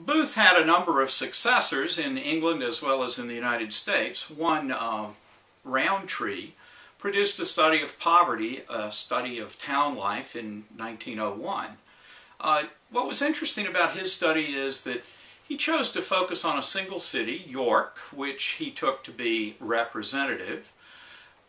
Booth had a number of successors in England as well as in the United States. One, Roundtree, produced a study of poverty, a study of town life in 1901. What was interesting about his study is that he chose to focus on a single city, York, which he took to be representative.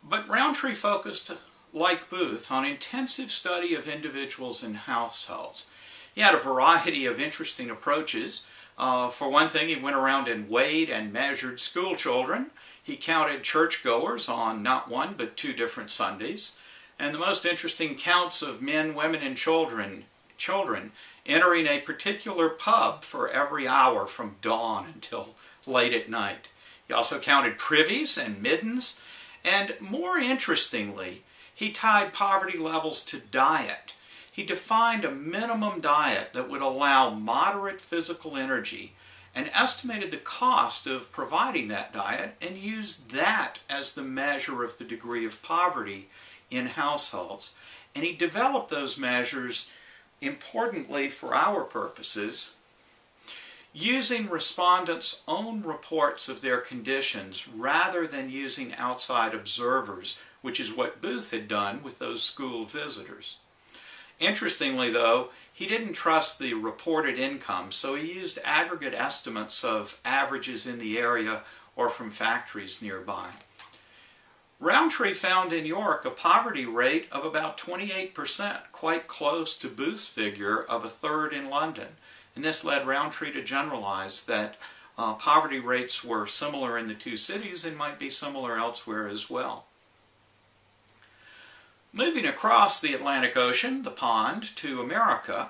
But Roundtree focused, like Booth, on intensive study of individuals and households. He had a variety of interesting approaches. For one thing, he went around and weighed and measured school children. He counted churchgoers on not one but two different Sundays. And the most interesting counts of men, women, and children entering a particular pub for every hour from dawn until late at night. He also counted privies and middens, and more interestingly, he tied poverty levels to diet. He defined a minimum diet that would allow moderate physical energy and estimated the cost of providing that diet and used that as the measure of the degree of poverty in households. And he developed those measures, importantly for our purposes, using respondents' own reports of their conditions rather than using outside observers, which is what Booth had done with those school visitors. Interestingly, though, he didn't trust the reported income, so he used aggregate estimates of averages in the area or from factories nearby. Roundtree found in York a poverty rate of about 28%, quite close to Booth's figure of a third in London. And this led Roundtree to generalize that poverty rates were similar in the two cities and might be similar elsewhere as well. Moving across the Atlantic Ocean, the pond, to America,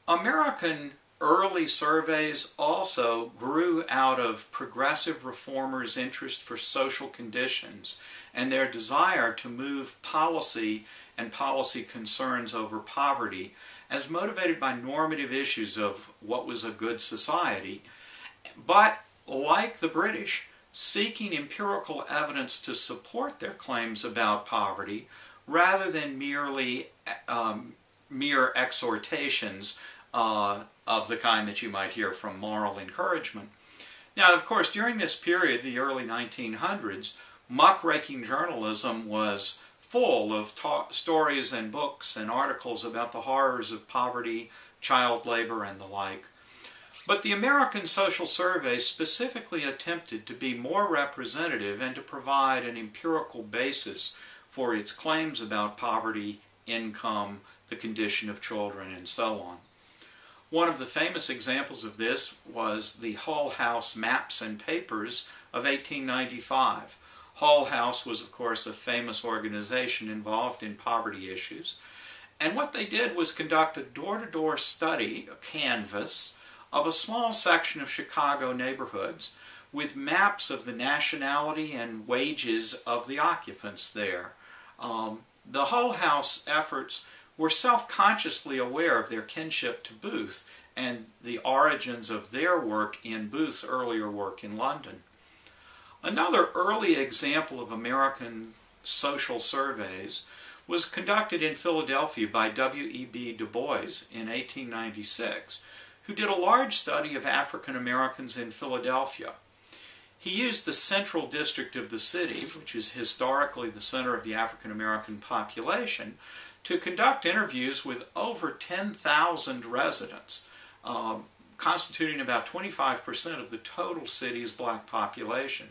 American early surveys also grew out of progressive reformers' interest for social conditions and their desire to move policy and policy concerns over poverty as motivated by normative issues of what was a good society, but, like the British, seeking empirical evidence to support their claims about poverty rather than mere exhortations of the kind that you might hear from moral encouragement. Now, of course, during this period, the early 1900s, muckraking journalism was full of stories and books and articles about the horrors of poverty, child labor, and the like. But the American Social Survey specifically attempted to be more representative and to provide an empirical basis for its claims about poverty, income, the condition of children, and so on. One of the famous examples of this was the Hull House Maps and Papers of 1895. Hull House was, of course, a famous organization involved in poverty issues. And what they did was conduct a door-to-door study, a canvass, of a small section of Chicago neighborhoods with maps of the nationality and wages of the occupants there. The Hull House efforts were self-consciously aware of their kinship to Booth and the origins of their work in Booth's earlier work in London. Another early example of American social surveys was conducted in Philadelphia by W.E.B. Du Bois in 1896, who did a large study of African Americans in Philadelphia. He used the central district of the city, which is historically the center of the African American population, to conduct interviews with over 10,000 residents, constituting about 25% of the total city's black population.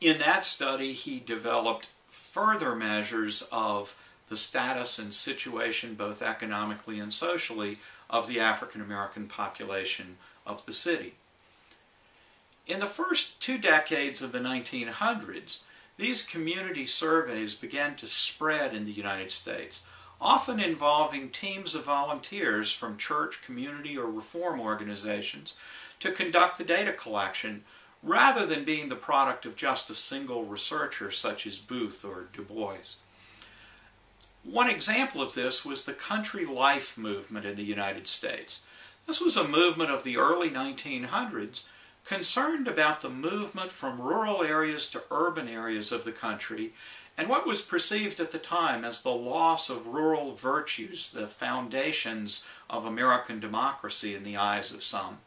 In that study, he developed further measures of the status and situation, both economically and socially, of the African American population of the city. In the first 2 decades of the 1900s, these community surveys began to spread in the United States, often involving teams of volunteers from church, community, or reform organizations to conduct the data collection, rather than being the product of just a single researcher such as Booth or Du Bois. One example of this was the country life movement in the United States. This was a movement of the early 1900s concerned about the movement from rural areas to urban areas of the country and what was perceived at the time as the loss of rural virtues, the foundations of American democracy in the eyes of some.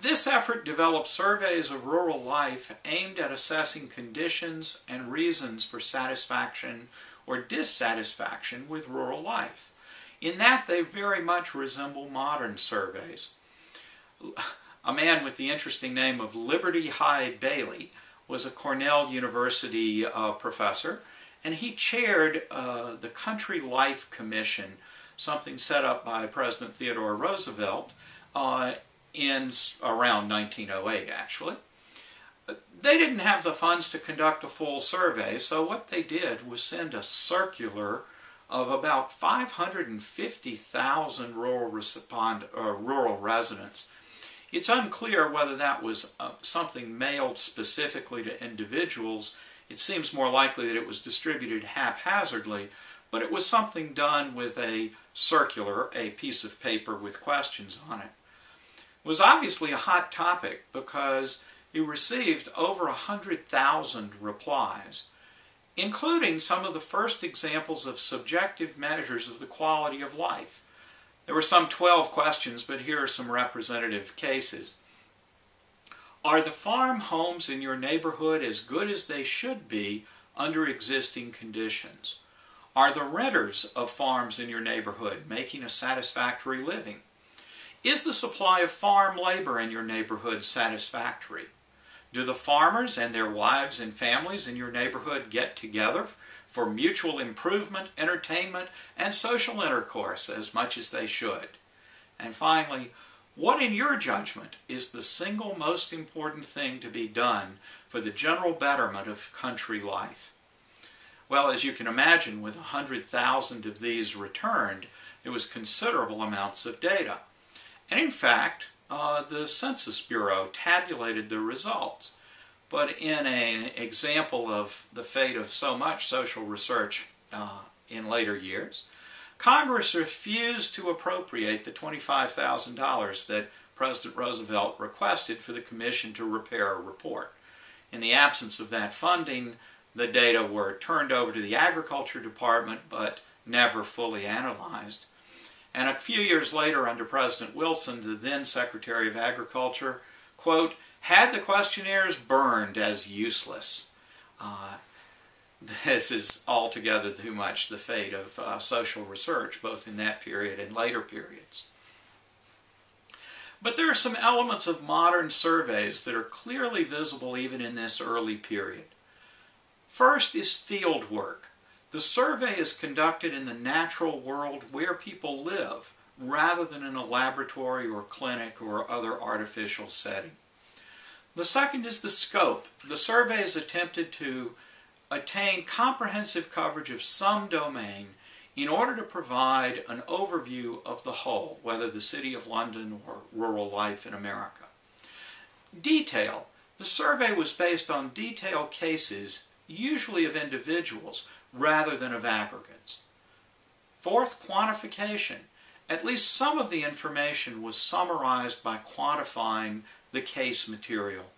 This effort developed surveys of rural life aimed at assessing conditions and reasons for satisfaction or dissatisfaction with rural life. In that, they very much resemble modern surveys. A man with the interesting name of Liberty Hyde Bailey was a Cornell University professor, and he chaired the Country Life Commission, something set up by President Theodore Roosevelt in around 1908, actually. They didn't have the funds to conduct a full survey, so what they did was send a circular of about 550,000 rural residents. It's unclear whether that was something mailed specifically to individuals. It seems more likely that it was distributed haphazardly, but it was something done with a circular, a piece of paper with questions on it. It was obviously a hot topic because he received over 100,000 replies, including some of the first examples of subjective measures of the quality of life. There were some 12 questions, but here are some representative cases. Are the farm homes in your neighborhood as good as they should be under existing conditions? Are the renters of farms in your neighborhood making a satisfactory living? Is the supply of farm labor in your neighborhood satisfactory? Do the farmers and their wives and families in your neighborhood get together for mutual improvement, entertainment, and social intercourse as much as they should? And finally, what in your judgment is the single most important thing to be done for the general betterment of country life? Well, as you can imagine, with 100,000 of these returned, there was considerable amounts of data. And in fact, the Census Bureau tabulated the results. But in an example of the fate of so much social research in later years, Congress refused to appropriate the $25,000 that President Roosevelt requested for the commission to prepare a report. In the absence of that funding, the data were turned over to the Agriculture Department but never fully analyzed. And a few years later, under President Wilson, the then Secretary of Agriculture, quote, had the questionnaires burned as useless. This is altogether too much the fate of social research, both in that period and later periods. But there are some elements of modern surveys that are clearly visible even in this early period. First is field work. The survey is conducted in the natural world where people live, rather than in a laboratory or clinic or other artificial setting. The second is the scope. The survey is attempted to attain comprehensive coverage of some domain in order to provide an overview of the whole, whether the City of London or rural life in America. Detail. The survey was based on detailed cases, usually of individuals, rather than of aggregates. Fourth, quantification. At least some of the information was summarized by quantifying the case material.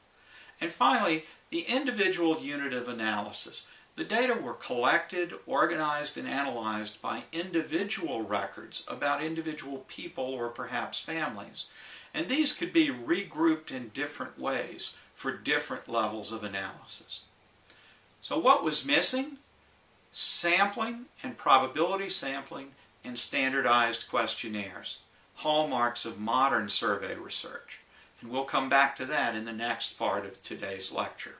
And finally, the individual unit of analysis. The data were collected, organized, and analyzed by individual records about individual people or perhaps families. And these could be regrouped in different ways for different levels of analysis. So what was missing? Sampling and probability sampling and standardized questionnaires, hallmarks of modern survey research. And we'll come back to that in the next part of today's lecture.